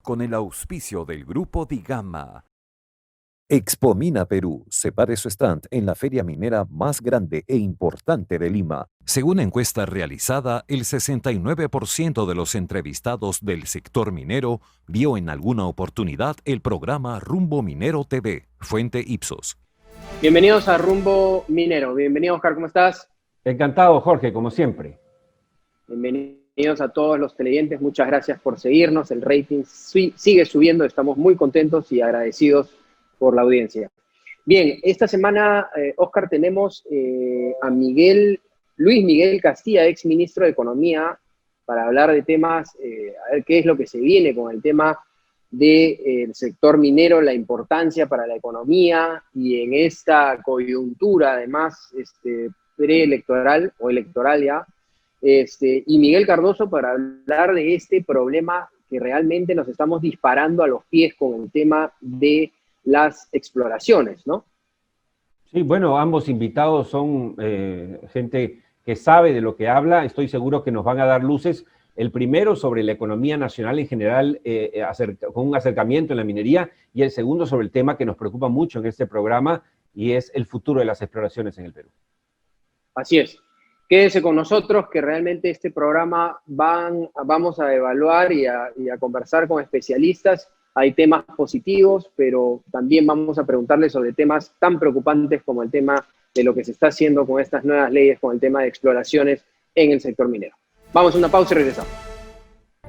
con el auspicio del Grupo Digama. Expomina Perú separe su stand en la feria minera más grande e importante de Lima. Según encuesta realizada, el 69% de los entrevistados del sector minero vio en alguna oportunidad el programa Rumbo Minero TV, fuente Ipsos. Bienvenidos a Rumbo Minero. Bienvenido, Oscar, ¿cómo estás? Encantado, Jorge, como siempre. Bienvenidos a todos los televidentes. Muchas gracias por seguirnos. El rating sigue subiendo. Estamos muy contentos y agradecidos por la audiencia. Bien, esta semana, Oscar, tenemos a Luis Miguel Castilla, ex ministro de Economía, para hablar de temas, a ver qué es lo que se viene con el tema del sector minero, la importancia para la economía y en esta coyuntura, además, preelectoral o electoral ya, y Miguel Cardoso para hablar de este problema que realmente nos estamos disparando a los pies con el tema de las exploraciones, ¿no? Sí, bueno, ambos invitados son gente que sabe de lo que habla. Estoy seguro que nos van a dar luces. El primero sobre la economía nacional en general, con un acercamiento en la minería, y el segundo sobre el tema que nos preocupa mucho en este programa, y es el futuro de las exploraciones en el Perú. Así es. Quédese con nosotros, que realmente este programa vamos a evaluar y a conversar con especialistas. Hay temas positivos, pero también vamos a preguntarles sobre temas tan preocupantes como el tema de lo que se está haciendo con estas nuevas leyes, con el tema de exploraciones en el sector minero. Vamos a una pausa y regresamos.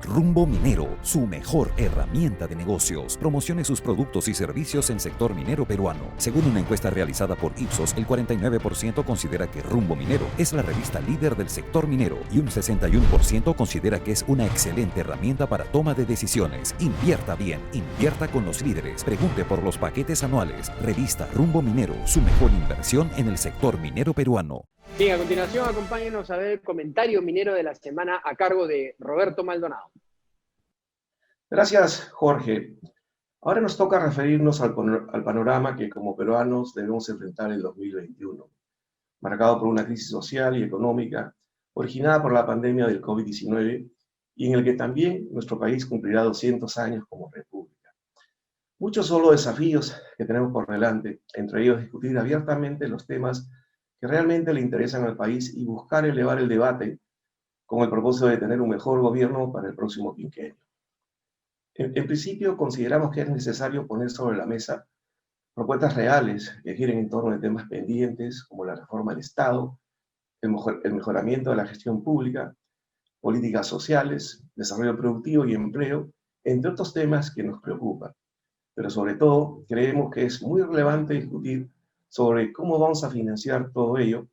Rumbo Minero, su mejor herramienta de negocios. Promocione sus productos y servicios en sector minero peruano. Según una encuesta realizada por Ipsos, el 49% considera que Rumbo Minero es la revista líder del sector minero y un 61% considera que es una excelente herramienta para toma de decisiones. Invierta bien, invierta con los líderes. Pregunte por los paquetes anuales. Revista Rumbo Minero, su mejor inversión en el sector minero peruano. Bien, a continuación acompáñenos a ver el comentario minero de la semana a cargo de Roberto Maldonado. Gracias, Jorge. Ahora nos toca referirnos al panorama que como peruanos debemos enfrentar en 2021, marcado por una crisis social y económica originada por la pandemia del COVID-19 y en el que también nuestro país cumplirá 200 años como república. Muchos son los desafíos que tenemos por delante, entre ellos discutir abiertamente los temas que realmente le interesan al país y buscar elevar el debate con el propósito de tener un mejor gobierno para el próximo quinquenio. En principio, consideramos que es necesario poner sobre la mesa propuestas reales que giren en torno de temas pendientes como la reforma del Estado, el mejoramiento de la gestión pública, políticas sociales, desarrollo productivo y empleo, entre otros temas que nos preocupan. Pero sobre todo, creemos que es muy relevante discutir sobre cómo vamos a financiar todo ello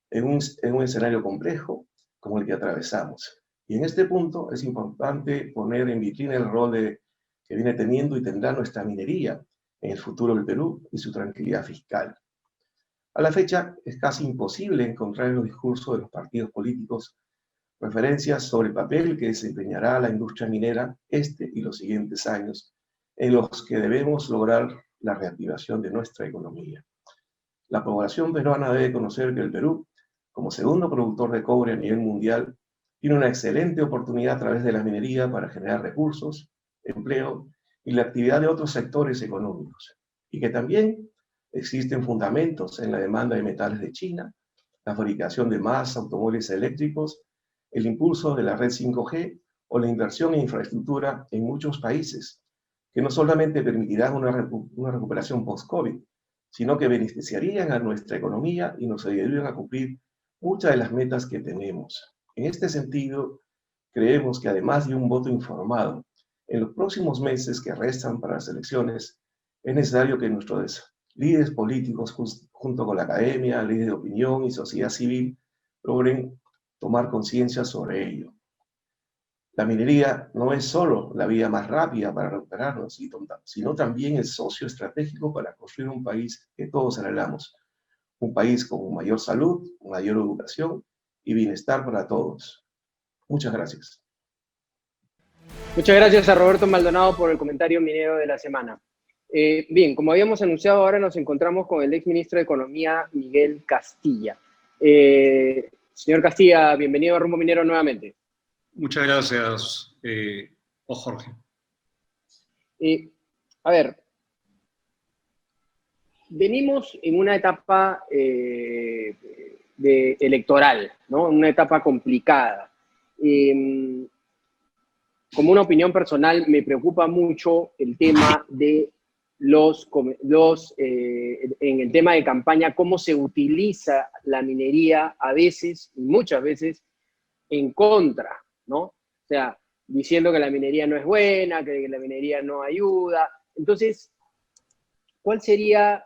en un escenario complejo como el que atravesamos. Y en este punto es importante poner en vitrina el rol que viene teniendo y tendrá nuestra minería en el futuro del Perú y su tranquilidad fiscal. A la fecha es casi imposible encontrar en los discursos de los partidos políticos referencias sobre el papel que desempeñará la industria minera este y los siguientes años, en los que debemos lograr la reactivación de nuestra economía. La población peruana debe conocer que el Perú, como segundo productor de cobre a nivel mundial, tiene una excelente oportunidad a través de la minería para generar recursos, empleo y la actividad de otros sectores económicos, y que también existen fundamentos en la demanda de metales de China, la fabricación de más automóviles eléctricos, el impulso de la red 5G o la inversión en infraestructura en muchos países, que no solamente permitirán una recuperación post-COVID, sino que beneficiarían a nuestra economía y nos ayudarían a cumplir muchas de las metas que tenemos. En este sentido, creemos que además de un voto informado, en los próximos meses que restan para las elecciones, es necesario que nuestros líderes políticos, junto con la academia, líderes de opinión y sociedad civil, logren tomar conciencia sobre ello. La minería no es solo la vía más rápida para recuperarnos, sino también el socio estratégico para construir un país que todos anhelamos. Un país con mayor salud, mayor educación y bienestar para todos. Muchas gracias. Muchas gracias a Roberto Maldonado por el comentario minero de la semana. Bien, como habíamos anunciado, ahora nos encontramos con el exministro de Economía, Miguel Castilla. Señor Castilla, bienvenido a Rumbo Minero nuevamente. Muchas gracias, Jorge. A ver, venimos en una etapa electoral, ¿no? Una etapa complicada. Como una opinión personal, me preocupa mucho el tema de en el tema de campaña, cómo se utiliza la minería a veces, y muchas veces, en contra, ¿no? O sea, diciendo que la minería no es buena, que la minería no ayuda. Entonces, ¿cuál sería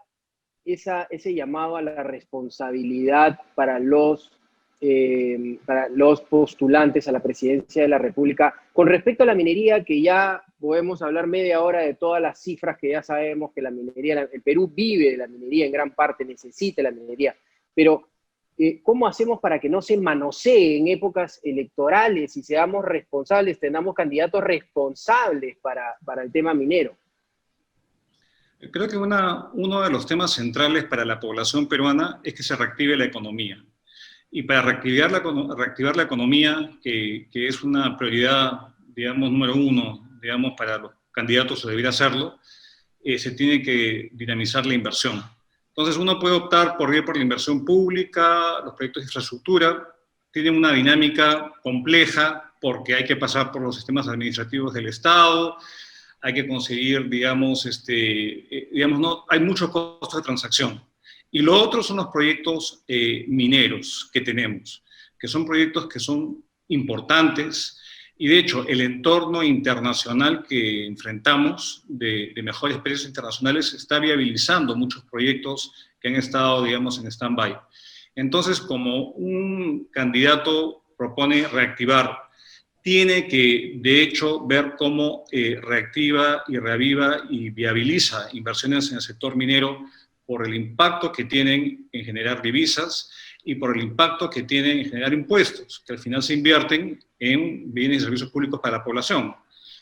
ese llamado a la responsabilidad para los postulantes a la presidencia de la República con respecto a la minería, que ya podemos hablar media hora de todas las cifras que ya sabemos que la minería, el Perú vive de la minería en gran parte, necesita la minería, pero ¿cómo hacemos para que no se manosee en épocas electorales y seamos responsables, tengamos candidatos responsables para el tema minero? Creo que uno de los temas centrales para la población peruana es que se reactive la economía. Y para reactivar la economía, que es una prioridad, digamos, número uno, digamos, para los candidatos, o debería hacerlo, se tiene que dinamizar la inversión. Entonces uno puede optar por ir por la inversión pública, los proyectos de infraestructura, tienen una dinámica compleja porque hay que pasar por los sistemas administrativos del Estado, hay que conseguir, digamos, no, hay muchos costos de transacción. Y lo otro son los proyectos mineros que tenemos, que son proyectos que son importantes, y de hecho el entorno internacional que enfrentamos de mejores precios internacionales está viabilizando muchos proyectos que han estado, digamos, en stand-by. Entonces, como un candidato propone reactivar, tiene que, de hecho, ver cómo reactiva y reaviva y viabiliza inversiones en el sector minero por el impacto que tienen en generar divisas y por el impacto que tienen en generar impuestos, que al final se invierten en bienes y servicios públicos para la población.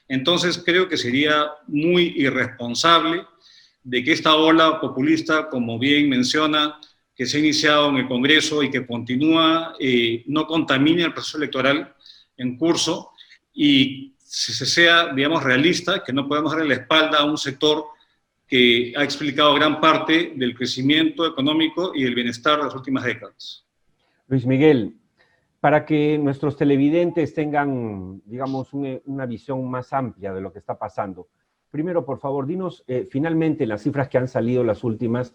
Entonces, creo que sería muy irresponsable de que esta ola populista, como bien menciona, que se ha iniciado en el Congreso y que continúa, no contamine el proceso electoral en curso, y si se sea, digamos, realista, que no podemos darle la espalda a un sector que ha explicado gran parte del crecimiento económico y del bienestar de las últimas décadas. Luis Miguel, para que nuestros televidentes tengan, digamos, una visión más amplia de lo que está pasando, primero, por favor, dinos finalmente las cifras que han salido, las últimas,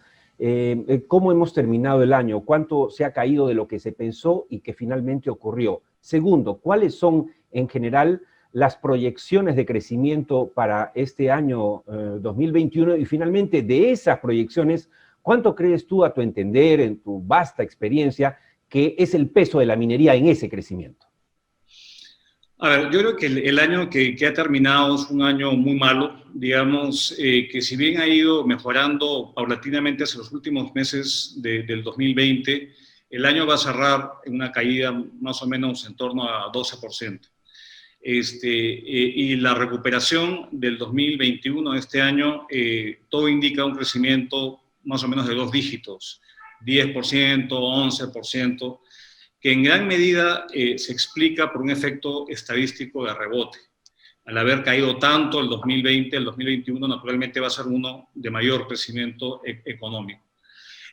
cómo hemos terminado el año, cuánto se ha caído de lo que se pensó y que finalmente ocurrió. Segundo, ¿cuáles son en general las proyecciones de crecimiento para este año 2021? Y finalmente, de esas proyecciones, ¿cuánto crees tú, a tu entender, en tu vasta experiencia, que es el peso de la minería en ese crecimiento? A ver, yo creo que el año que ha terminado es un año muy malo, digamos, que si bien ha ido mejorando paulatinamente hacia los últimos meses del 2020, el año va a cerrar en una caída más o menos en torno a 12%. Y la recuperación del 2021, de este año, todo indica un crecimiento más o menos de 2 dígitos, 10%, 11%, que en gran medida se explica por un efecto estadístico de rebote. Al haber caído tanto el 2020, el 2021 naturalmente va a ser uno de mayor crecimiento económico.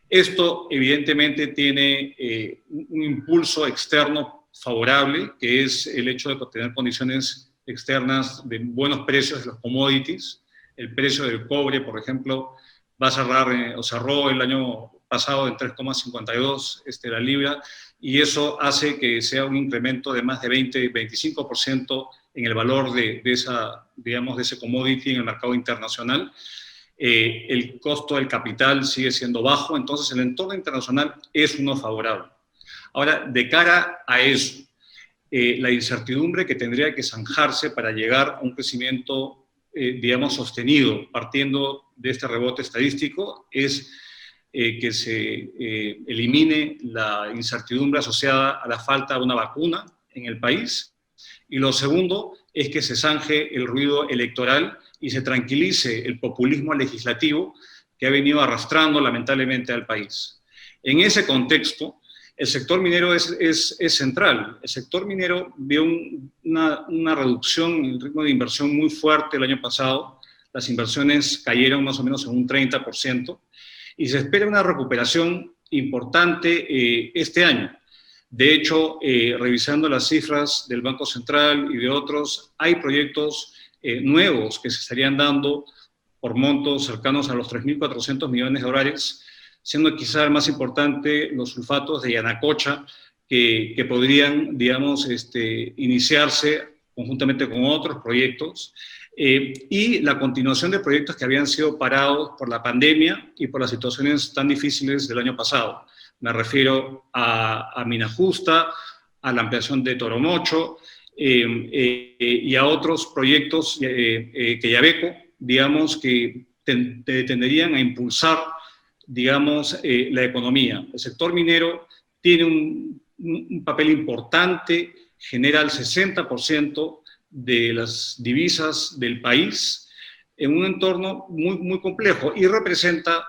Esto evidentemente tiene un impulso externo favorable, que es el hecho de tener condiciones externas de buenos precios de los commodities. El precio del cobre, por ejemplo, va a cerrar, o cerró el año pasado en 3,52 la libra, y eso hace que sea un incremento de más de 20-25% en el valor de ese commodity en el mercado internacional. El costo del capital sigue siendo bajo, entonces el entorno internacional es uno favorable. Ahora, de cara a eso, la incertidumbre que tendría que zanjarse para llegar a un crecimiento, digamos, sostenido, partiendo de este rebote estadístico, es que se elimine la incertidumbre asociada a la falta de una vacuna en el país. Y lo segundo es que se zanje el ruido electoral y se tranquilice el populismo legislativo que ha venido arrastrando lamentablemente al país. En ese contexto, el sector minero es central. El sector minero vio una reducción en el ritmo de inversión muy fuerte el año pasado. las inversiones cayeron más o menos en un 30%, y se espera una recuperación importante este año. De hecho, revisando las cifras del Banco Central y de otros, hay proyectos nuevos que se estarían dando por montos cercanos a los 3.400 millones de dólares, siendo quizá el más importante los sulfatos de Yanacocha, que podrían, digamos, iniciarse conjuntamente con otros proyectos, y la continuación de proyectos que habían sido parados por la pandemia y por las situaciones tan difíciles del año pasado. Me refiero a Mina Justa, a la ampliación de Toromocho, y a otros proyectos que Quellaveco, digamos, que tenderían a impulsar, digamos, la economía. El sector minero tiene un papel importante, genera el 60% de las divisas del país en un entorno muy, muy complejo y representa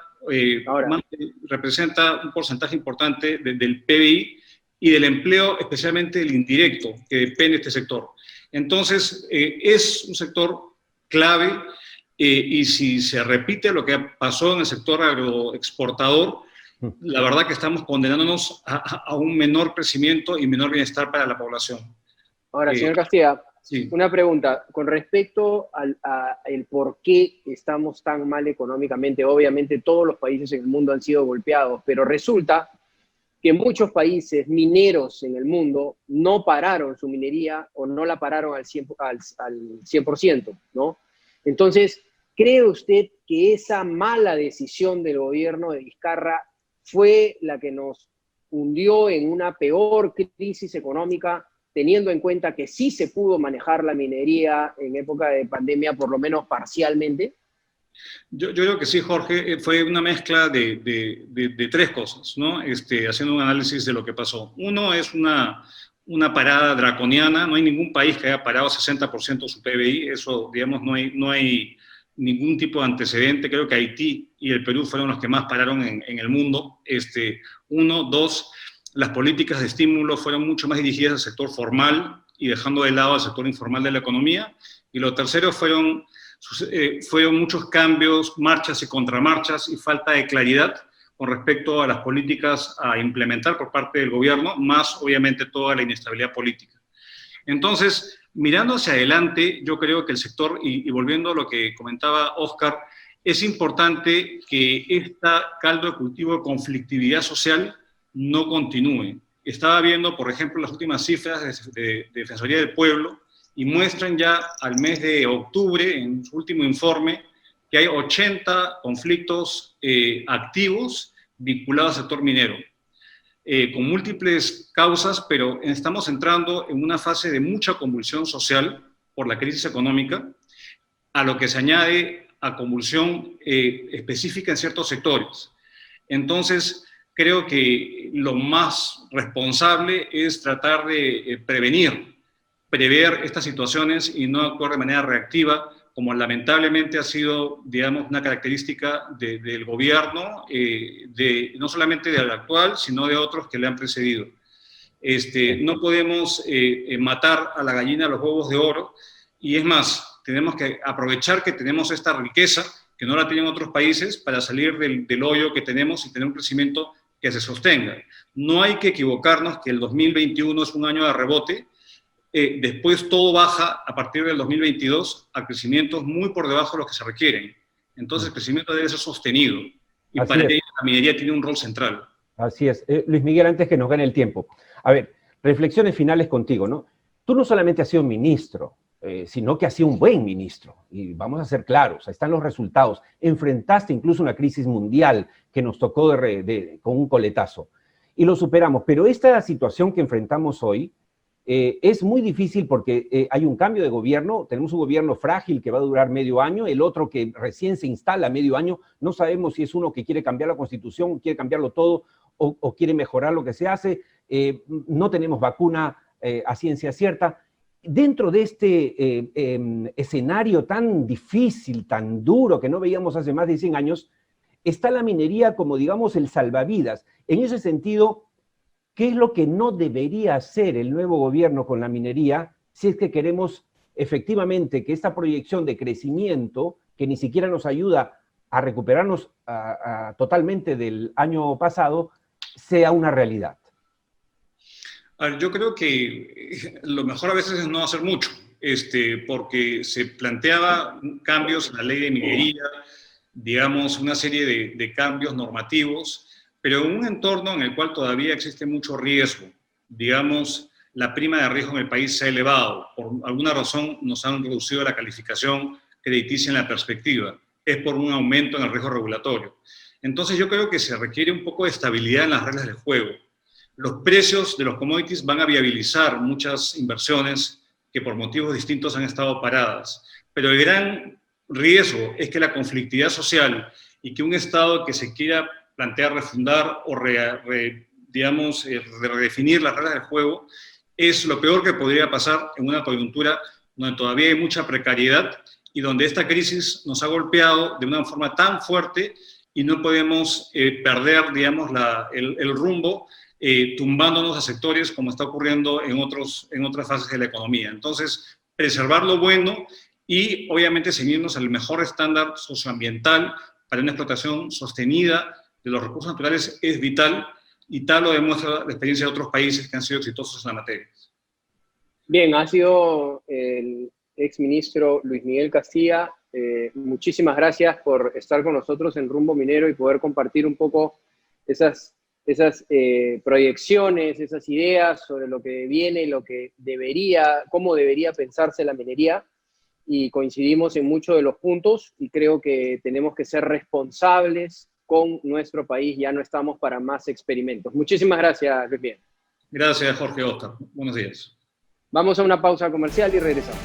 un porcentaje importante del PBI y del empleo, especialmente el indirecto, que depende de este sector. Entonces, es un sector clave, y si se repite lo que pasó en el sector agroexportador, la verdad que estamos condenándonos a un menor crecimiento y menor bienestar para la población. Ahora, señor Castilla, sí. Una pregunta. Con respecto al por qué estamos tan mal económicamente, obviamente todos los países en el mundo han sido golpeados, pero resulta que muchos países mineros en el mundo no pararon su minería o no la pararon al 100%, ¿no? Entonces, ¿cree usted que esa mala decisión del gobierno de Vizcarra fue la que nos hundió en una peor crisis económica, teniendo en cuenta que sí se pudo manejar la minería en época de pandemia, por lo menos parcialmente? Yo creo que sí, Jorge, fue una mezcla de tres cosas, ¿no? Haciendo un análisis de lo que pasó. Uno es una parada draconiana, no hay ningún país que haya parado 60% de su PBI, eso, digamos, no hay ningún tipo de antecedente. Creo que Haití y el Perú fueron los que más pararon en el mundo. Uno, dos, las políticas de estímulo fueron mucho más dirigidas al sector formal y dejando de lado al sector informal de la economía. Y lo tercero fueron muchos cambios, marchas y contramarchas y falta de claridad con respecto a las políticas a implementar por parte del gobierno, más obviamente toda la inestabilidad política. Entonces, mirando hacia adelante, yo creo que el sector, y volviendo a lo que comentaba Oscar, es importante que esta caldo de cultivo de conflictividad social no continúe. Estaba viendo, por ejemplo, las últimas cifras de Defensoría del Pueblo y muestran ya al mes de octubre, en su último informe, que hay 80 conflictos activos vinculados al sector minero, con múltiples causas, pero estamos entrando en una fase de mucha convulsión social por la crisis económica, a lo que se añade a convulsión específica en ciertos sectores. Entonces, creo que lo más responsable es tratar de prever estas situaciones y no actuar de manera reactiva, como lamentablemente ha sido, digamos, una característica del gobierno, no solamente del actual, sino de otros que le han precedido. No podemos matar a la gallina a los huevos de oro, y es más, tenemos que aprovechar que tenemos esta riqueza, que no la tienen otros países, para salir del hoyo que tenemos y tener un crecimiento que se sostenga. No hay que equivocarnos que el 2021 es un año de rebote. Después todo baja a partir del 2022 a crecimientos muy por debajo de los que se requieren. Entonces el crecimiento debe ser sostenido. Y Así para es. ello la minería tiene un rol central. Así es. Luis Miguel, antes que nos gane el tiempo. A ver, reflexiones finales contigo, ¿no? Tú no solamente has sido ministro, sino que has sido un buen ministro. Y vamos a ser claros, ahí están los resultados. Enfrentaste incluso una crisis mundial que nos tocó con un coletazo. Y lo superamos. Pero esta situación que enfrentamos hoy es muy difícil porque hay un cambio de gobierno. Tenemos un gobierno frágil que va a durar medio año, el otro que recién se instala medio año. No sabemos si es uno que quiere cambiar la Constitución, quiere cambiarlo todo o quiere mejorar lo que se hace. No tenemos vacuna a ciencia cierta. Dentro de este escenario tan difícil, tan duro, que no veíamos hace más de 100 años, está la minería como, digamos, el salvavidas. En ese sentido, ¿qué es lo que no debería hacer el nuevo gobierno con la minería si es que queremos efectivamente que esta proyección de crecimiento que ni siquiera nos ayuda a recuperarnos totalmente del año pasado, sea una realidad? A ver, yo creo que lo mejor a veces es no hacer mucho, porque se planteaba cambios en la ley de minería, digamos, una serie de cambios normativos, pero en un entorno en el cual todavía existe mucho riesgo. Digamos, la prima de riesgo en el país se ha elevado. Por alguna razón nos han reducido la calificación crediticia en la perspectiva. Es por un aumento en el riesgo regulatorio. Entonces yo creo que se requiere un poco de estabilidad en las reglas del juego. Los precios de los commodities van a viabilizar muchas inversiones que por motivos distintos han estado paradas. Pero el gran riesgo es que la conflictividad social y que un Estado que se quiera plantear refundar o redefinir las reglas del juego es lo peor que podría pasar en una coyuntura donde todavía hay mucha precariedad y donde esta crisis nos ha golpeado de una forma tan fuerte y no podemos perder, digamos, el rumbo tumbándonos a sectores como está ocurriendo en otras fases de la economía. Entonces, preservar lo bueno y obviamente ceñirnos al mejor estándar socioambiental para una explotación sostenida de los recursos naturales es vital, y tal lo demuestra la experiencia de otros países que han sido exitosos en la materia. Bien, ha sido el exministro Luis Miguel Castilla. Muchísimas gracias por estar con nosotros en Rumbo Minero y poder compartir un poco esas proyecciones, esas ideas sobre lo que viene, cómo debería pensarse la minería. Y coincidimos en muchos de los puntos y creo que tenemos que ser responsables con nuestro país. Ya no estamos para más experimentos. Muchísimas gracias, Luis Miguel. Gracias, Jorge Oscar. Buenos días. Vamos a una pausa comercial y regresamos.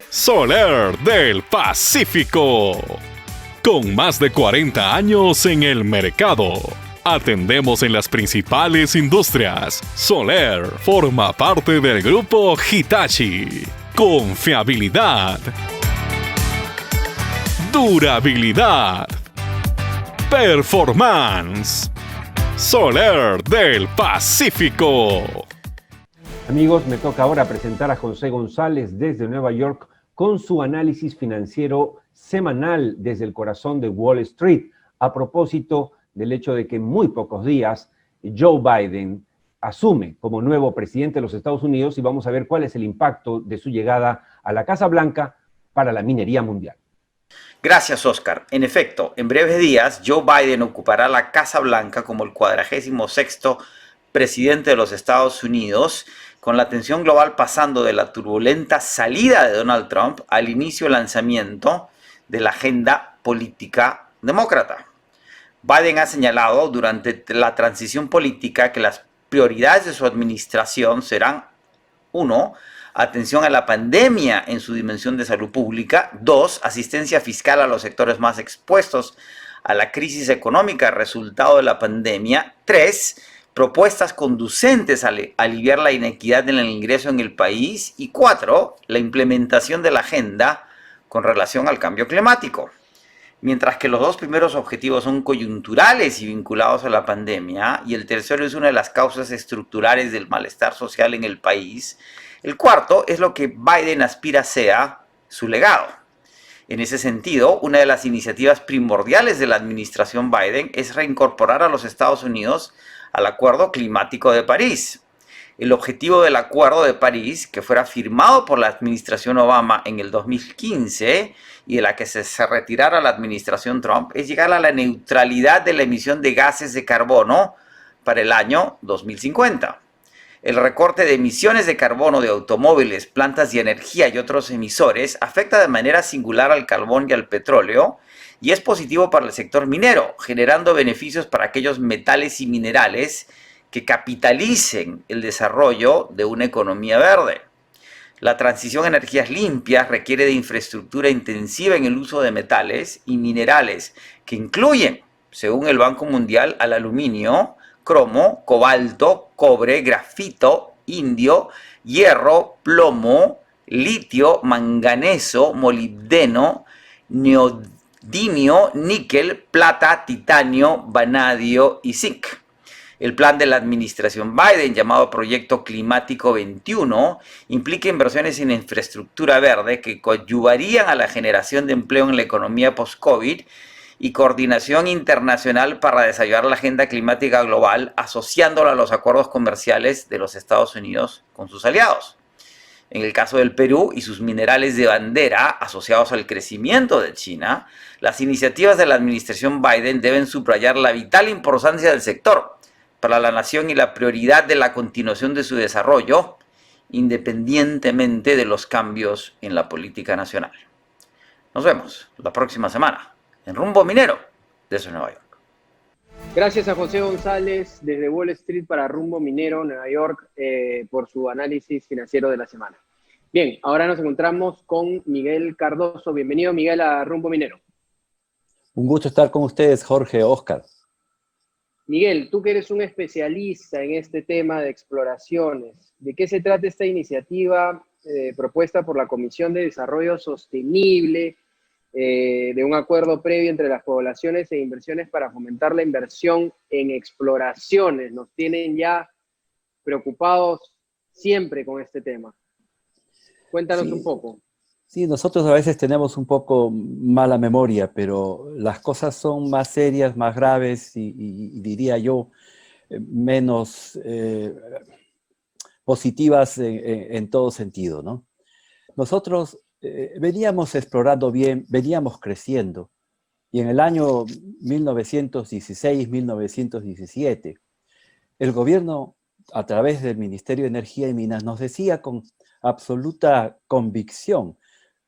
Soler del Pacífico. Con más de 40 años en el mercado. Atendemos en las principales industrias. Soler forma parte del grupo Hitachi. Confiabilidad. Durabilidad. Performance. Soler del Pacífico. Amigos, me toca ahora presentar a José González desde Nueva York con su análisis financiero semanal desde el corazón de Wall Street, a propósito del hecho de que en muy pocos días Joe Biden asume como nuevo presidente de los Estados Unidos, y vamos a ver cuál es el impacto de su llegada a la Casa Blanca para la minería mundial. Gracias, Oscar. En efecto, en breves días, Joe Biden ocupará la Casa Blanca como el 46º presidente de los Estados Unidos, con la atención global pasando de la turbulenta salida de Donald Trump al inicio del lanzamiento de la agenda política demócrata. Biden ha señalado durante la transición política que las prioridades de su administración serán: 1. Atención a la pandemia en su dimensión de salud pública. 2. Asistencia fiscal a los sectores más expuestos a la crisis económica resultado de la pandemia. 3. Propuestas conducentes a aliviar la inequidad en el ingreso en el país. Y 4. La implementación de la agenda con relación al cambio climático. Mientras que los dos primeros objetivos son coyunturales y vinculados a la pandemia, y el tercero es una de las causas estructurales del malestar social en el país, el cuarto es lo que Biden aspira sea su legado. En ese sentido, una de las iniciativas primordiales de la administración Biden es reincorporar a los Estados Unidos al Acuerdo Climático de París. El objetivo del Acuerdo de París, que fuera firmado por la administración Obama en el 2015 y de la que se retirara la administración Trump, es llegar a la neutralidad de la emisión de gases de carbono para el año 2050. El recorte de emisiones de carbono de automóviles, plantas de energía y otros emisores afecta de manera singular al carbón y al petróleo, y es positivo para el sector minero, generando beneficios para aquellos metales y minerales que capitalicen el desarrollo de una economía verde. La transición a energías limpias requiere de infraestructura intensiva en el uso de metales y minerales, que incluyen, según el Banco Mundial, al aluminio, cromo, cobalto, cobre, grafito, indio, hierro, plomo, litio, manganeso, molibdeno, neodimio, níquel, plata, titanio, vanadio y zinc. El plan de la administración Biden, llamado Proyecto Climático 21, implica inversiones en infraestructura verde que coadyuvarían a la generación de empleo en la economía post-COVID y coordinación internacional para desarrollar la agenda climática global, asociándola a los acuerdos comerciales de los Estados Unidos con sus aliados. En el caso del Perú y sus minerales de bandera asociados al crecimiento de China, las iniciativas de la administración Biden deben subrayar la vital importancia del sector para la nación y la prioridad de la continuación de su desarrollo, independientemente de los cambios en la política nacional. Nos vemos la próxima semana en Rumbo Minero desde Nueva York. Gracias a José González desde Wall Street para Rumbo Minero, Nueva York, por su análisis financiero de la semana. Bien, ahora nos encontramos con Miguel Cardoso. Bienvenido, Miguel, a Rumbo Minero. Un gusto estar con ustedes, Jorge, Oscar. Miguel, tú que eres un especialista en este tema de exploraciones, ¿de qué se trata esta iniciativa propuesta por la Comisión de Desarrollo Sostenible de un acuerdo previo entre las poblaciones e inversiones para fomentar la inversión en exploraciones? Nos tienen ya preocupados siempre con este tema. Cuéntanos un poco. Sí, nosotros a veces tenemos un poco mala memoria, pero las cosas son más serias, más graves y diría yo, menos positivas en todo sentido, ¿no? Nosotros veníamos explorando bien, veníamos creciendo, y en el año 1916, 1917, el gobierno, a través del Ministerio de Energía y Minas, nos decía con absoluta convicción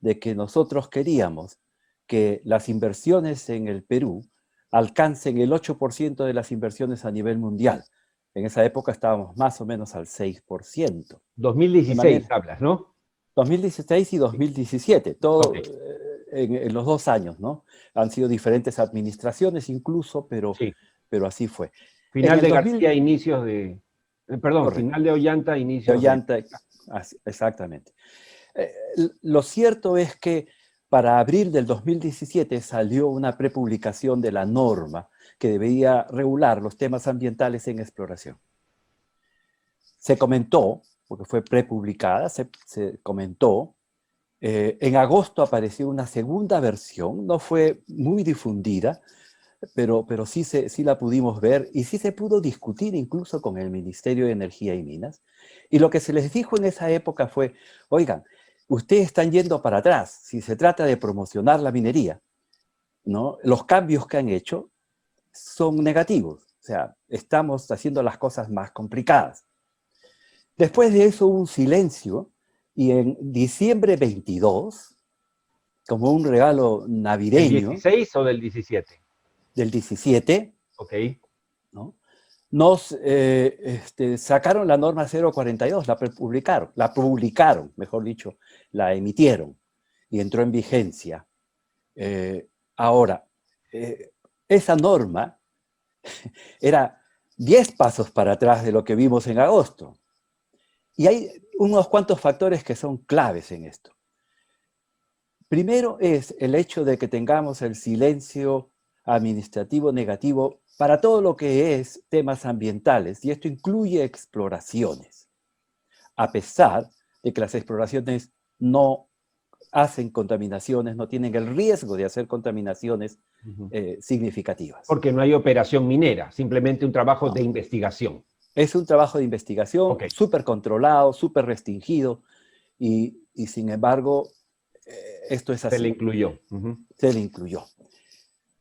de que nosotros queríamos que las inversiones en el Perú alcancen el 8% de las inversiones a nivel mundial. En esa época estábamos más o menos al 6%. 2016 hablas, ¿no? 2016 y 2017, todo en los 2 años, ¿no? Han sido diferentes administraciones incluso, pero así fue. Final de García, inicios de... Perdón, correcto. Final de Ollanta, inicios de Ollanta, exactamente. Lo cierto es que para abril del 2017 salió una prepublicación de la norma que debería regular los temas ambientales en exploración. Se comentó, porque fue prepublicada, se comentó, en agosto apareció una segunda versión, no fue muy difundida, pero sí la pudimos ver y sí se pudo discutir incluso con el Ministerio de Energía y Minas. Y lo que se les dijo en esa época fue, oigan, ustedes están yendo para atrás, si se trata de promocionar la minería, ¿no? Los cambios que han hecho son negativos, o sea, estamos haciendo las cosas más complicadas. Después de eso hubo un silencio y en diciembre 22, como un regalo navideño... ¿Del 16 o del 17? Del 17. Ok. ¿No? Nos sacaron la norma 042, la publicaron, mejor dicho, la emitieron y entró en vigencia. Ahora, esa norma era 10 pasos para atrás de lo que vimos en agosto. Y hay unos cuantos factores que son claves en esto. Primero es el hecho de que tengamos el silencio administrativo negativo para todo lo que es temas ambientales, y esto incluye exploraciones, a pesar de que las exploraciones no hacen contaminaciones, no tienen el riesgo de hacer contaminaciones significativas. Porque no hay operación minera, simplemente un trabajo de investigación. Es un trabajo de investigación súper controlado, súper restringido, y sin embargo, esto es así. Se le incluyó. Se le incluyó.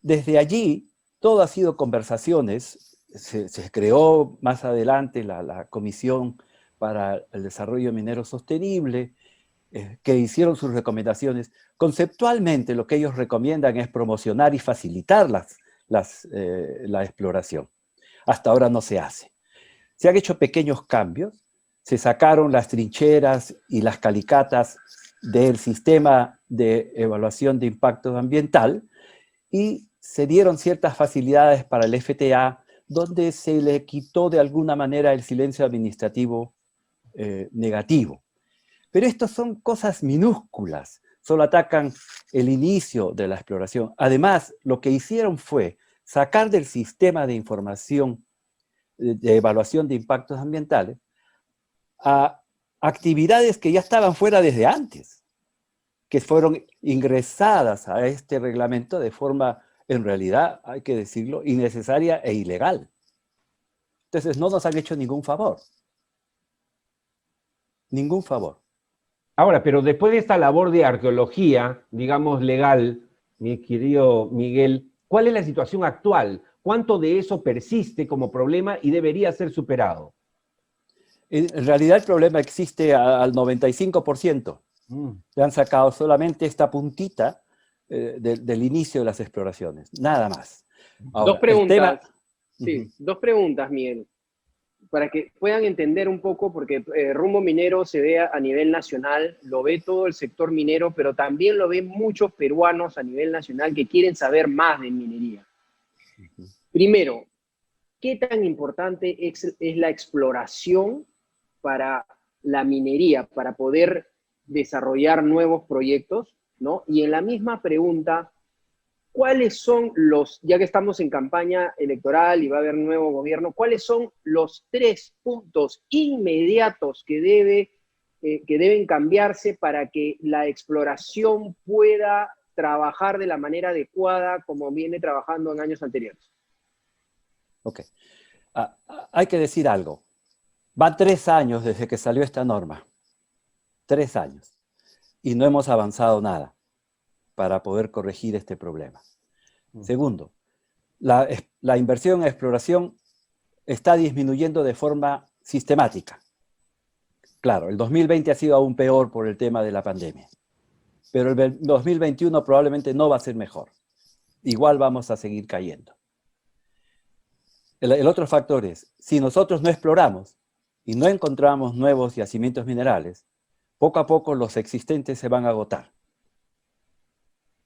Desde allí, todo ha sido conversaciones. Se creó más adelante la Comisión para el Desarrollo Minero Sostenible, que hicieron sus recomendaciones. Conceptualmente, lo que ellos recomiendan es promocionar y facilitar la exploración. Hasta ahora no se hace. Se han hecho pequeños cambios, se sacaron las trincheras y las calicatas del sistema de evaluación de impacto ambiental y se dieron ciertas facilidades para el FTA, donde se le quitó de alguna manera el silencio administrativo negativo. Pero estas son cosas minúsculas, solo atacan el inicio de la exploración. Además, lo que hicieron fue sacar del sistema de información de evaluación de impactos ambientales a actividades que ya estaban fuera desde antes, que fueron ingresadas a este reglamento de forma, en realidad, hay que decirlo, innecesaria e ilegal. Entonces no nos han hecho ningún favor. Ningún favor. Ahora, pero después de esta labor de arqueología, digamos legal, mi querido Miguel, ¿cuál es la situación actual? ¿Cuánto de eso persiste como problema y debería ser superado? En realidad el problema existe al 95%. Le han sacado solamente esta puntita del inicio de las exploraciones, nada más. Ahora, dos preguntas. Dos preguntas, Miguel, para que puedan entender un poco, porque Rumbo Minero se ve a nivel nacional, lo ve todo el sector minero, pero también lo ven muchos peruanos a nivel nacional que quieren saber más de minería. Primero, ¿qué tan importante es la exploración para la minería, para poder desarrollar nuevos proyectos, ¿no? Y en la misma pregunta, ¿cuáles son los, ya que estamos en campaña electoral y va a haber nuevo gobierno, cuáles son los 3 puntos inmediatos que deben cambiarse para que la exploración pueda trabajar de la manera adecuada como viene trabajando en años anteriores? Ok. Hay que decir algo. Van 3 años desde que salió esta norma. 3 años. Y no hemos avanzado nada para poder corregir este problema. Segundo, la inversión en exploración está disminuyendo de forma sistemática. Claro, el 2020 ha sido aún peor por el tema de la pandemia. Pero el 2021 probablemente no va a ser mejor. Igual vamos a seguir cayendo. El otro factor es, si nosotros no exploramos y no encontramos nuevos yacimientos minerales, poco a poco los existentes se van a agotar.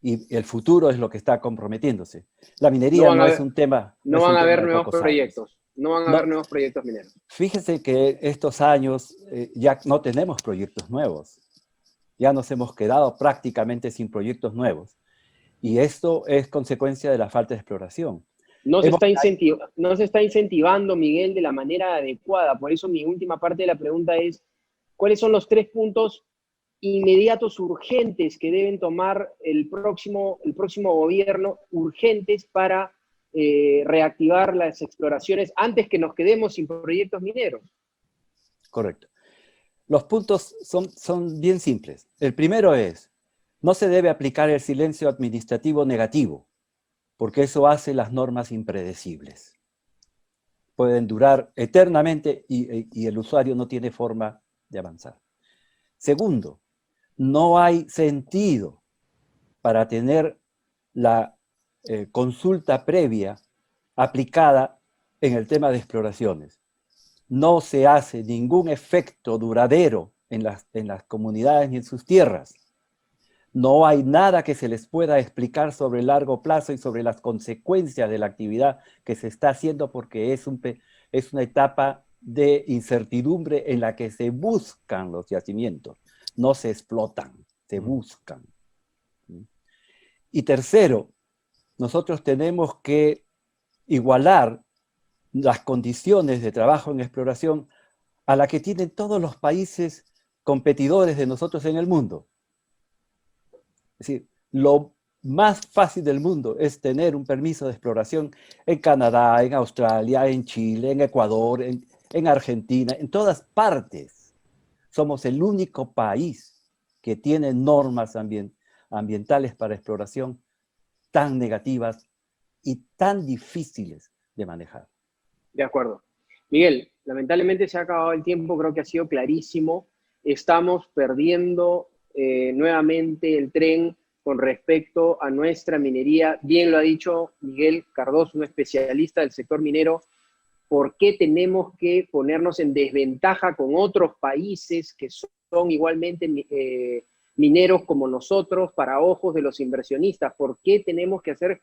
Y el futuro es lo que está comprometiéndose. La minería no es un tema... No van a haber nuevos proyectos. No van a haber nuevos proyectos mineros. Fíjese que estos años ya no tenemos proyectos nuevos. Ya nos hemos quedado prácticamente sin proyectos nuevos. Y esto es consecuencia de la falta de exploración. No se está incentivando, Miguel, de la manera adecuada. Por eso mi última parte de la pregunta es, ¿cuáles son los 3 puntos inmediatos urgentes que deben tomar el próximo gobierno, urgentes para reactivar las exploraciones antes que nos quedemos sin proyectos mineros? Correcto. Los puntos son bien simples. El primero es, no se debe aplicar el silencio administrativo negativo, porque eso hace las normas impredecibles. Pueden durar eternamente y el usuario no tiene forma de avanzar. Segundo, no hay sentido para tener la consulta previa aplicada en el tema de exploraciones. No se hace ningún efecto duradero en las comunidades ni en sus tierras. No hay nada que se les pueda explicar sobre el largo plazo y sobre las consecuencias de la actividad que se está haciendo porque es una etapa de incertidumbre en la que se buscan los yacimientos. No se explotan, se buscan. Y tercero, nosotros tenemos que igualar las condiciones de trabajo en exploración a la que tienen todos los países competidores de nosotros en el mundo. Es decir, lo más fácil del mundo es tener un permiso de exploración en Canadá, en Australia, en Chile, en Ecuador, en Argentina, en todas partes. Somos el único país que tiene normas ambientales para exploración tan negativas y tan difíciles de manejar. De acuerdo. Miguel, lamentablemente se ha acabado el tiempo, creo que ha sido clarísimo. Estamos perdiendo nuevamente el tren con respecto a nuestra minería. Bien lo ha dicho Miguel Cardoso, un especialista del sector minero. ¿Por qué tenemos que ponernos en desventaja con otros países que son igualmente mineros como nosotros para ojos de los inversionistas? ¿Por qué tenemos que hacer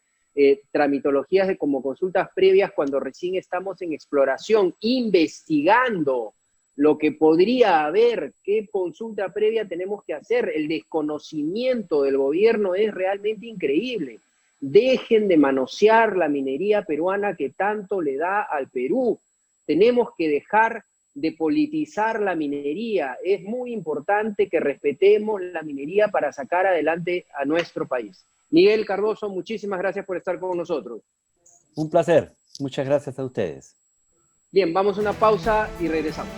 tramitologías como consultas previas cuando recién estamos en exploración, investigando lo que podría haber? ¿Qué consulta previa tenemos que hacer? El desconocimiento del gobierno es realmente increíble. Dejen de manosear la minería peruana que tanto le da al Perú. Tenemos que dejar de politizar la minería. Es muy importante que respetemos la minería para sacar adelante a nuestro país. Miguel Cardoso, muchísimas gracias por estar con nosotros. Un placer. Muchas gracias a ustedes. Bien, vamos a una pausa y regresamos.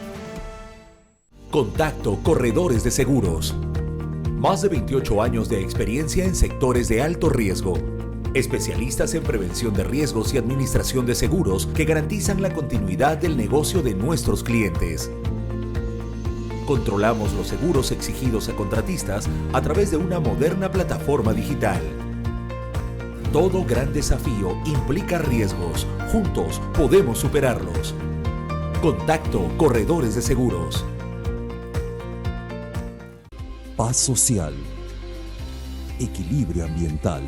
Contacto Corredores de Seguros. Más de 28 años de experiencia en sectores de alto riesgo. Especialistas en prevención de riesgos y administración de seguros que garantizan la continuidad del negocio de nuestros clientes. Controlamos los seguros exigidos a contratistas a través de una moderna plataforma digital. Todo gran desafío implica riesgos. Juntos podemos superarlos. Contacto Corredores de Seguros. Paz social, equilibrio ambiental,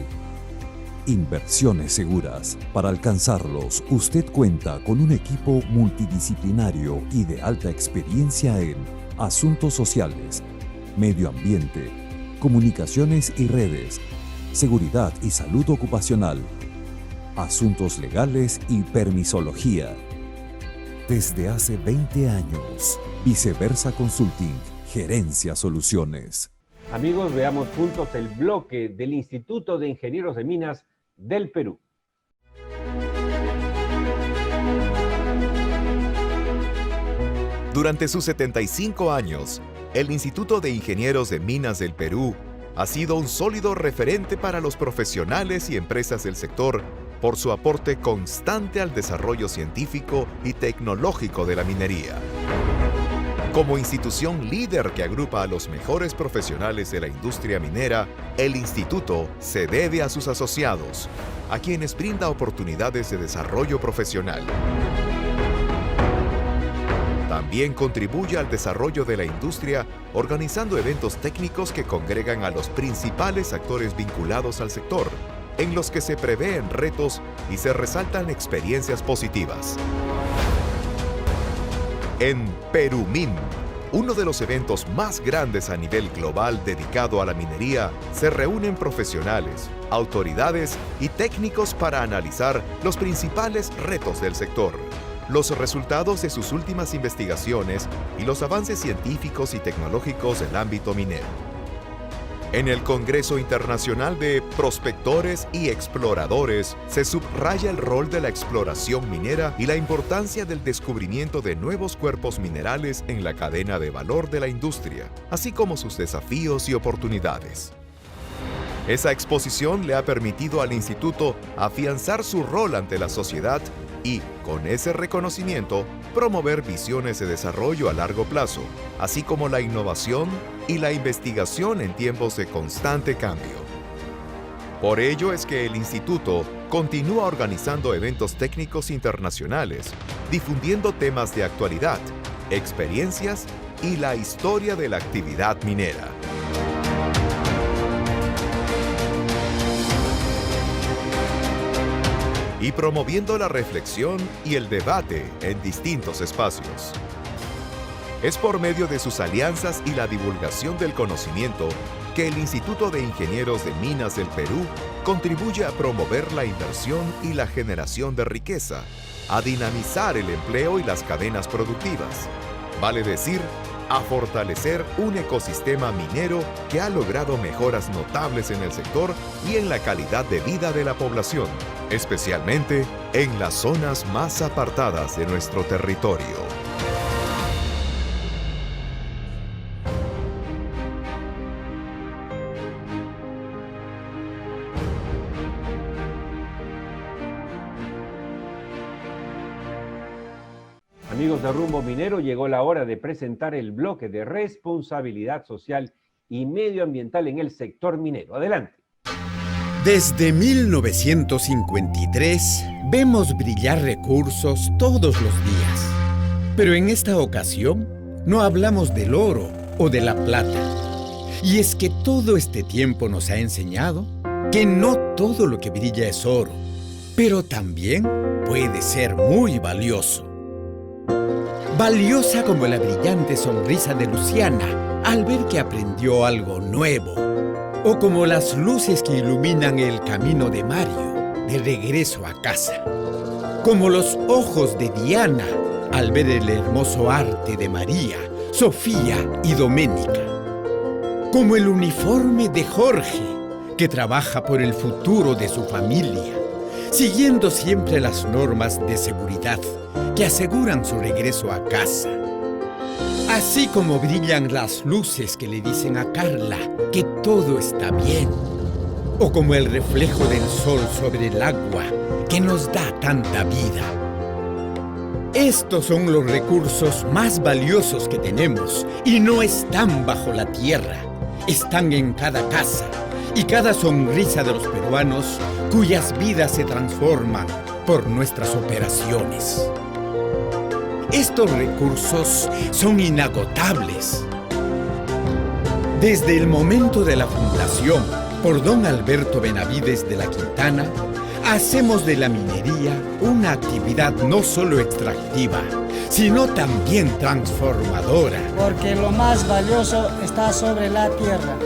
inversiones seguras. Para alcanzarlos, usted cuenta con un equipo multidisciplinario y de alta experiencia en asuntos sociales, medio ambiente, comunicaciones y redes, seguridad y salud ocupacional, asuntos legales y permisología. Desde hace 20 años, Viceversa Consulting, Gerencia Soluciones. Amigos, veamos juntos el bloque del Instituto de Ingenieros de Minas del Perú. Durante sus 75 años, el Instituto de Ingenieros de Minas del Perú ha sido un sólido referente para los profesionales y empresas del sector por su aporte constante al desarrollo científico y tecnológico de la minería. Como institución líder que agrupa a los mejores profesionales de la industria minera, el instituto se debe a sus asociados, a quienes brinda oportunidades de desarrollo profesional. También contribuye al desarrollo de la industria organizando eventos técnicos que congregan a los principales actores vinculados al sector, en los que se prevén retos y se resaltan experiencias positivas. En Perumin, uno de los eventos más grandes a nivel global dedicado a la minería, se reúnen profesionales, autoridades y técnicos para analizar los principales retos del sector, los resultados de sus últimas investigaciones y los avances científicos y tecnológicos del ámbito minero. En el Congreso Internacional de Prospectores y Exploradores se subraya el rol de la exploración minera y la importancia del descubrimiento de nuevos cuerpos minerales en la cadena de valor de la industria, así como sus desafíos y oportunidades. Esa exposición le ha permitido al instituto afianzar su rol ante la sociedad y, con ese reconocimiento, promover visiones de desarrollo a largo plazo, así como la innovación y la investigación en tiempos de constante cambio. Por ello es que el instituto continúa organizando eventos técnicos internacionales, difundiendo temas de actualidad, experiencias y la historia de la actividad minera. Y promoviendo la reflexión y el debate en distintos espacios. Es por medio de sus alianzas y la divulgación del conocimiento que el Instituto de Ingenieros de Minas del Perú contribuye a promover la inversión y la generación de riqueza, a dinamizar el empleo y las cadenas productivas, vale decir, a fortalecer un ecosistema minero que ha logrado mejoras notables en el sector y en la calidad de vida de la población, especialmente en las zonas más apartadas de nuestro territorio. Amigos de Rumbo Minero, llegó la hora de presentar el bloque de responsabilidad social y medioambiental en el sector minero. Adelante. Desde 1953 vemos brillar recursos todos los días. Pero en esta ocasión no hablamos del oro o de la plata. Y es que todo este tiempo nos ha enseñado que no todo lo que brilla es oro, pero también puede ser muy valioso. Valiosa como la brillante sonrisa de Luciana al ver que aprendió algo nuevo. O como las luces que iluminan el camino de Mario de regreso a casa. Como los ojos de Diana al ver el hermoso arte de María, Sofía y Doménica. Como el uniforme de Jorge, que trabaja por el futuro de su familia, siguiendo siempre las normas de seguridad que aseguran su regreso a casa. Así como brillan las luces que le dicen a Carla que todo está bien. O como el reflejo del sol sobre el agua que nos da tanta vida. Estos son los recursos más valiosos que tenemos y no están bajo la tierra. Están en cada casa y cada sonrisa de los peruanos cuyas vidas se transforman por nuestras operaciones. Estos recursos son inagotables. Desde el momento de la fundación por don Alberto Benavides de la Quintana, hacemos de la minería una actividad no solo extractiva, sino también transformadora. Porque lo más valioso está sobre la tierra.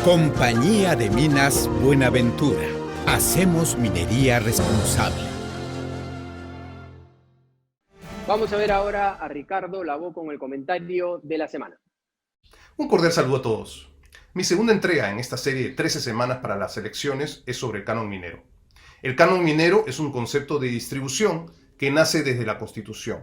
Compañía de Minas Buenaventura. Hacemos minería responsable. Vamos a ver ahora a Ricardo Lavó con el comentario de la semana. Un cordial saludo a todos. Mi segunda entrega en esta serie de 13 semanas para las elecciones es sobre el canon minero. El canon minero es un concepto de distribución que nace desde la Constitución.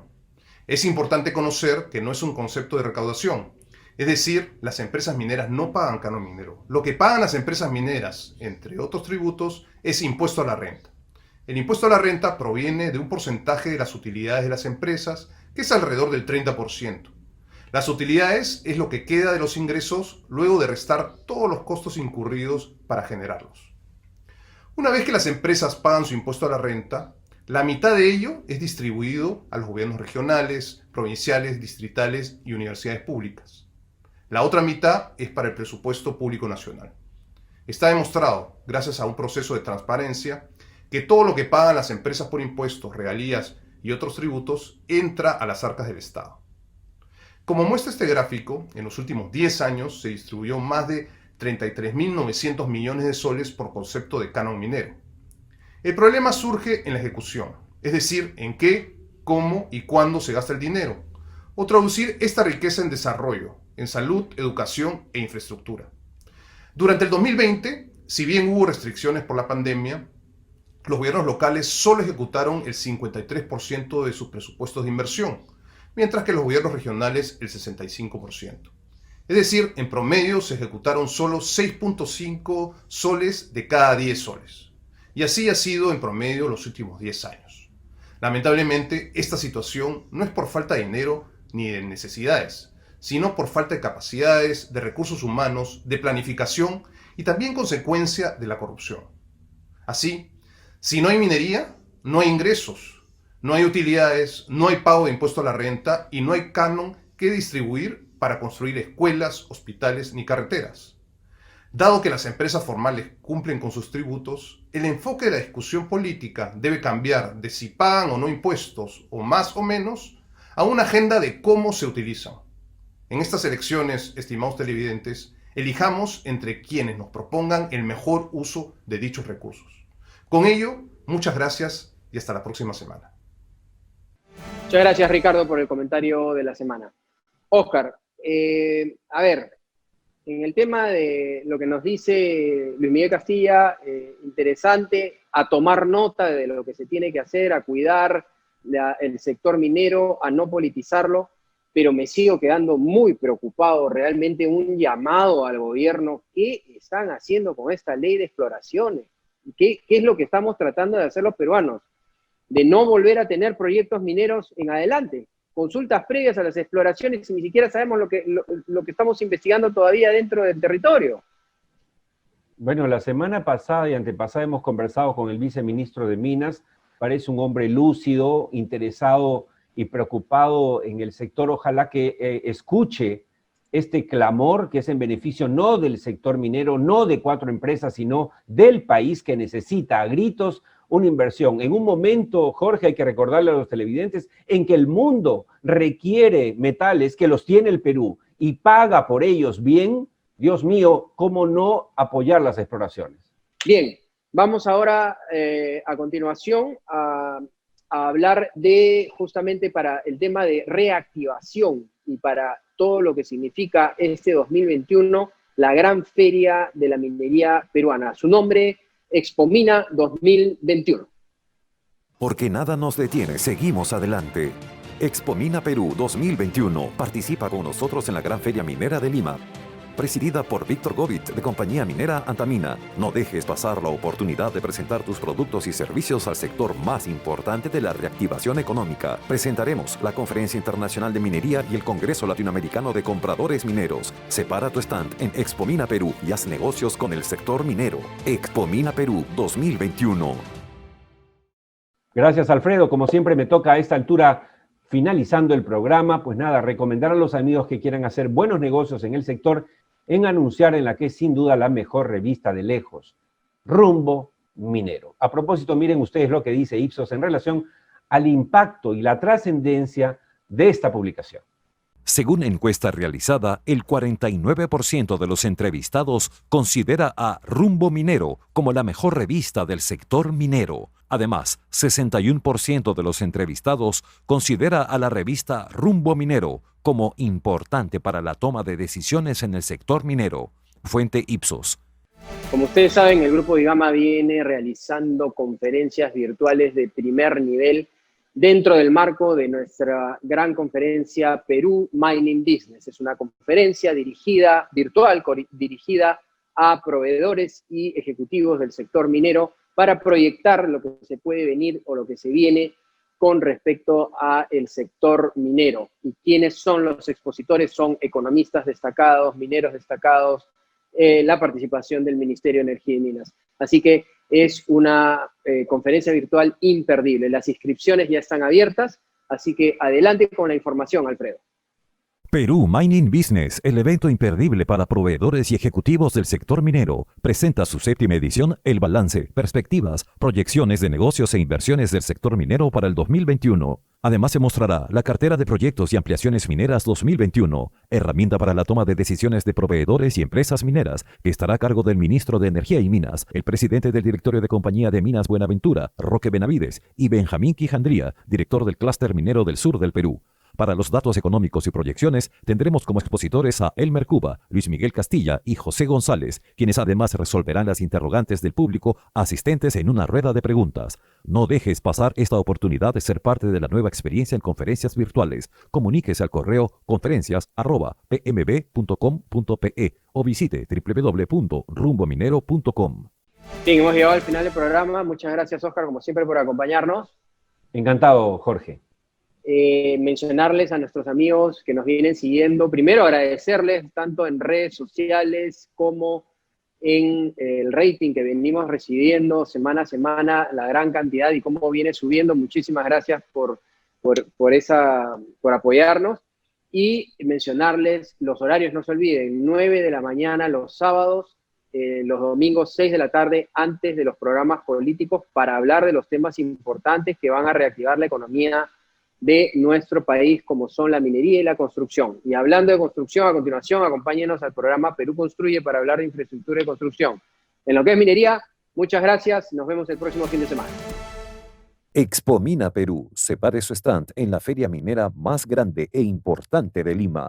Es importante conocer que no es un concepto de recaudación, es decir, las empresas mineras no pagan canon minero. Lo que pagan las empresas mineras, entre otros tributos, es impuesto a la renta. El impuesto a la renta proviene de un porcentaje de las utilidades de las empresas, que es alrededor del 30%. Las utilidades es lo que queda de los ingresos luego de restar todos los costos incurridos para generarlos. Una vez que las empresas pagan su impuesto a la renta, la mitad de ello es distribuido a los gobiernos regionales, provinciales, distritales y universidades públicas. La otra mitad es para el presupuesto público nacional. Está demostrado, gracias a un proceso de transparencia, que todo lo que pagan las empresas por impuestos, regalías y otros tributos entra a las arcas del Estado. Como muestra este gráfico, en los últimos 10 años se distribuyó más de 33.900 millones de soles por concepto de canon minero. El problema surge en la ejecución, es decir, en qué, cómo y cuándo se gasta el dinero, o traducir esta riqueza en desarrollo, en salud, educación e infraestructura. Durante el 2020, si bien hubo restricciones por la pandemia, los gobiernos locales solo ejecutaron el 53% de sus presupuestos de inversión, mientras que los gobiernos regionales el 65%. Es decir, en promedio se ejecutaron solo 6.5 soles de cada 10 soles. Y así ha sido en promedio los últimos 10 años. Lamentablemente, esta situación no es por falta de dinero ni de necesidades, sino por falta de capacidades, de recursos humanos, de planificación y también consecuencia de la corrupción. Así, si no hay minería, no hay ingresos, no hay utilidades, no hay pago de impuesto a la renta y no hay canon que distribuir para construir escuelas, hospitales ni carreteras. Dado que las empresas formales cumplen con sus tributos, el enfoque de la discusión política debe cambiar de si pagan o no impuestos, o más o menos, a una agenda de cómo se utilizan. En estas elecciones, estimados televidentes, elijamos entre quienes nos propongan el mejor uso de dichos recursos. Con ello, muchas gracias y hasta la próxima semana. Muchas gracias, Ricardo, por el comentario de la semana. Óscar, a ver, en el tema de lo que nos dice Luis Miguel Castilla, interesante, a tomar nota de lo que se tiene que hacer, a cuidar el sector minero, a no politizarlo, pero me sigo quedando muy preocupado, realmente un llamado al gobierno. ¿Qué están haciendo con esta ley de exploraciones? ¿Qué es lo que estamos tratando de hacer los peruanos? De no volver a tener proyectos mineros en adelante. Consultas previas a las exploraciones y ni siquiera sabemos lo que estamos investigando todavía dentro del territorio. Bueno, la semana pasada y antepasada hemos conversado con el viceministro de Minas. Parece un hombre lúcido, interesado y preocupado en el sector. Ojalá que escuche este clamor que es en beneficio no del sector minero, no de 4 empresas, sino del país que necesita a gritos una inversión. En un momento, Jorge, hay que recordarle a los televidentes, en que el mundo requiere metales que los tiene el Perú y paga por ellos bien, Dios mío, ¿cómo no apoyar las exploraciones? Bien, vamos ahora a continuación a a hablar de justamente para el tema de reactivación y para todo lo que significa este 2021, la gran feria de la minería peruana. Su nombre, Expomina 2021. Porque nada nos detiene, seguimos adelante. Expomina Perú 2021. Participa con nosotros en la Gran Feria Minera de Lima. Presidida por Víctor Govit, de Compañía Minera Antamina. No dejes pasar la oportunidad de presentar tus productos y servicios al sector más importante de la reactivación económica. Presentaremos la Conferencia Internacional de Minería y el Congreso Latinoamericano de Compradores Mineros. Separa tu stand en Expomina Perú y haz negocios con el sector minero. Expomina Perú 2021. Gracias, Alfredo. Como siempre me toca a esta altura, finalizando el programa, pues nada, recomendar a los amigos que quieran hacer buenos negocios en el sector en anunciar en la que es sin duda la mejor revista de lejos, Rumbo Minero. A propósito, miren ustedes lo que dice Ipsos en relación al impacto y la trascendencia de esta publicación. Según encuesta realizada, el 49% de los entrevistados considera a Rumbo Minero como la mejor revista del sector minero. Además, 61% de los entrevistados considera a la revista Rumbo Minero como importante para la toma de decisiones en el sector minero. Fuente Ipsos. Como ustedes saben, el Grupo IGAMA viene realizando conferencias virtuales de primer nivel dentro del marco de nuestra gran conferencia Perú Mining Business. Es una conferencia virtual dirigida a proveedores y ejecutivos del sector minero para proyectar lo que se puede venir o lo que se viene con respecto al sector minero. ¿Y quiénes son los expositores? Son economistas destacados, mineros destacados, la participación del Ministerio de Energía y Minas. Así que es una conferencia virtual imperdible. Las inscripciones ya están abiertas, así que adelante con la información, Alfredo. Perú Mining Business, el evento imperdible para proveedores y ejecutivos del sector minero, presenta su 7ª edición, el balance, perspectivas, proyecciones de negocios e inversiones del sector minero para el 2021. Además se mostrará la cartera de proyectos y ampliaciones mineras 2021, herramienta para la toma de decisiones de proveedores y empresas mineras, que estará a cargo del ministro de Energía y Minas, el presidente del directorio de Compañía de Minas Buenaventura, Roque Benavides, y Benjamín Quijandría, director del clúster minero del sur del Perú. Para los datos económicos y proyecciones, tendremos como expositores a Elmer Cuba, Luis Miguel Castilla y José González, quienes además resolverán las interrogantes del público asistentes en una rueda de preguntas. No dejes pasar esta oportunidad de ser parte de la nueva experiencia en conferencias virtuales. Comuníquese al correo conferencias@pmb.com.pe o visite www.rumbominero.com. Bien, hemos llegado al final del programa. Muchas gracias, Oscar, como siempre, por acompañarnos. Encantado, Jorge. Mencionarles a nuestros amigos que nos vienen siguiendo, primero agradecerles tanto en redes sociales como en el rating que venimos recibiendo semana a semana, la gran cantidad y cómo viene subiendo. Muchísimas gracias por apoyarnos, y mencionarles los horarios, no se olviden, 9 de la mañana los sábados, los domingos 6 de la tarde, antes de los programas políticos, para hablar de los temas importantes que van a reactivar la economía de nuestro país, como son la minería y la construcción. Y hablando de construcción, a continuación, acompáñenos al programa Perú Construye para hablar de infraestructura y construcción. En lo que es minería, muchas gracias, nos vemos el próximo fin de semana. Expomina Perú separe su stand en la feria minera más grande e importante de Lima.